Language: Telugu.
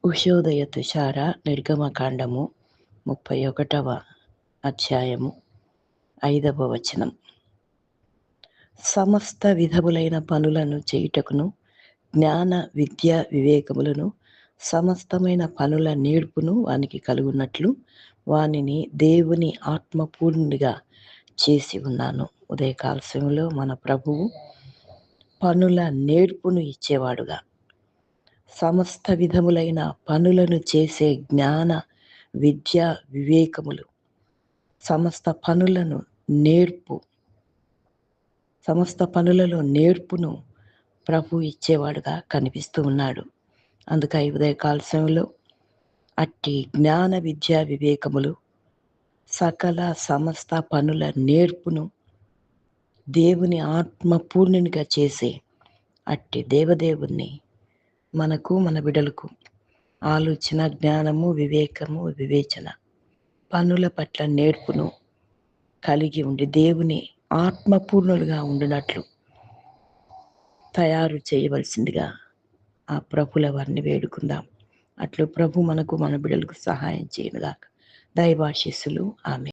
ఉషోదయ తుషార నిర్గమకాండము 31వ అధ్యాయము 5వ వచనం. సమస్త విధములైన పనులను చేయుటకును జ్ఞాన విద్య వివేకములను సమస్తమైన పనుల నేర్పును వానికి కలుగున్నట్లు వానిని దేవుని ఆత్మపూర్ణుడిగా చేసి ఉన్నాను. ఉదయకాల సమయంలో మన ప్రభువు పనుల నేర్పును ఇచ్చేవాడుగా, సమస్త విధములైన పనులను చేసే జ్ఞాన విద్య వివేకములు, సమస్త పనులలో నేర్పును ప్రభు ఇచ్చేవాడుగా కనిపిస్తూ ఉన్నాడు. అందుకై ఉదయకాల సమయంలో అట్టి జ్ఞాన విద్య వివేకములు, సకల సమస్త పనుల నేర్పును దేవుని ఆత్మపూర్ణునిగా చేసే అట్టి దేవదేవుణ్ణి మనకు మన బిడ్డలకు ఆలోచన, జ్ఞానము, వివేకము, వివేచన, పనుల పట్ల నేర్పును కలిగి ఉండి దేవుని ఆత్మపూర్ణులుగా ఉండినట్లు తయారు చేయవలసిందిగా ఆ ప్రభుల వారిని వేడుకుందాం. అట్లు ప్రభు మనకు మన బిడ్డలకు సహాయం చేయనుగాక. దైవాశీస్సులు. ఆమె.